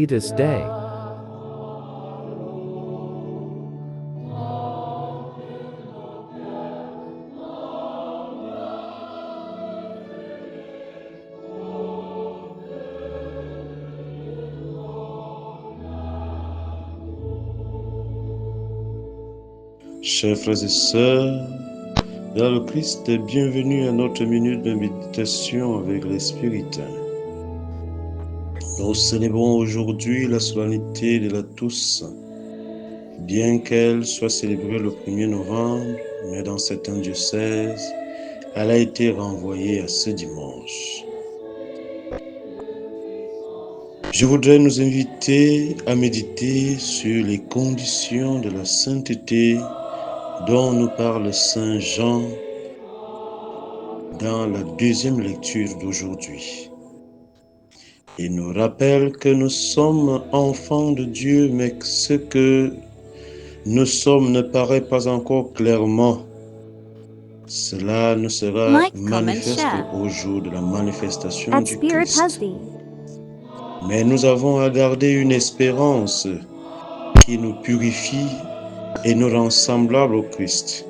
sweetest day. Chers frères et sœurs, dans le Christ, bienvenue à notre minute de méditation avec l'Esprit. Nous célébrons aujourd'hui la solennité de la Toussaint, bien qu'elle soit célébrée le 1er novembre, mais dans certains diocèses, elle a été renvoyée à ce dimanche. Je voudrais nous inviter à méditer sur les conditions de la sainteté dont nous parle Saint Jean dans la deuxième lecture d'aujourd'hui. Il nous rappelle que nous sommes enfants de Dieu, mais que ce que nous sommes ne paraît pas encore clairement. Cela ne sera manifeste au jour de la manifestation du Christ. Mais nous avons à garder une espérance qui nous purifie et nous rend semblables au Christ.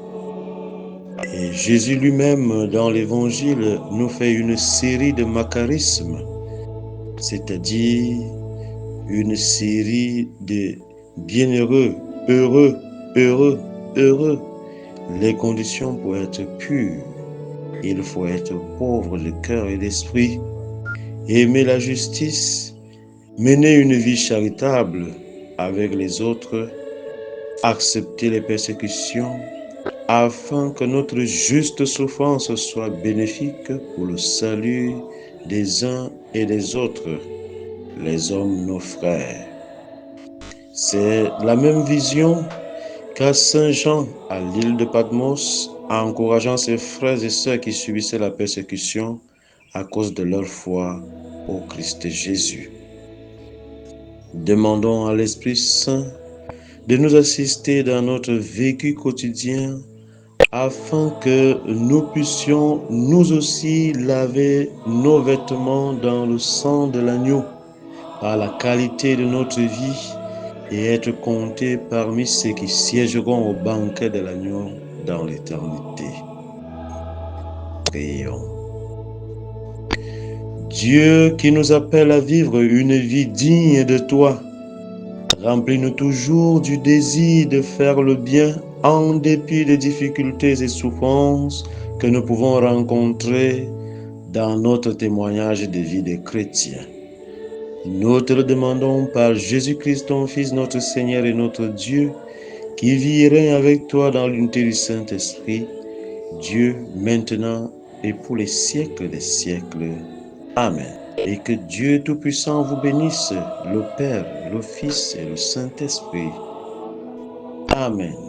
Et Jésus lui-même, dans l'Évangile, nous fait une série de macarismes, c'est-à-dire une série de bienheureux, heureux, heureux, heureux. Les conditions pour être pur, il faut être pauvre de cœur et d'esprit, aimer la justice, mener une vie charitable avec les autres, accepter les persécutions, afin que notre juste souffrance soit bénéfique pour le salut des uns et des autres, les hommes nos frères. C'est la même vision qu'a Saint Jean à l'île de Patmos, encourageant ses frères et sœurs qui subissaient la persécution à cause de leur foi au Christ Jésus. Demandons à l'Esprit Saint de nous assister dans notre vécu quotidien afin que nous puissions nous aussi laver nos vêtements dans le sang de l'agneau par la qualité de notre vie et être comptés parmi ceux qui siégeront au banquet de l'agneau dans l'éternité. Prions. Dieu qui nous appelle à vivre une vie digne de toi, remplis-nous toujours du désir de faire le bien en dépit des difficultés et souffrances que nous pouvons rencontrer dans notre témoignage de vie de chrétiens. Nous te le demandons par Jésus-Christ, ton Fils, notre Seigneur et notre Dieu, qui vit et règne avec toi dans l'unité du Saint-Esprit, Dieu, maintenant et pour les siècles des siècles. Amen. Et que Dieu Tout-Puissant vous bénisse, le Père, le Fils et le Saint-Esprit. Amen.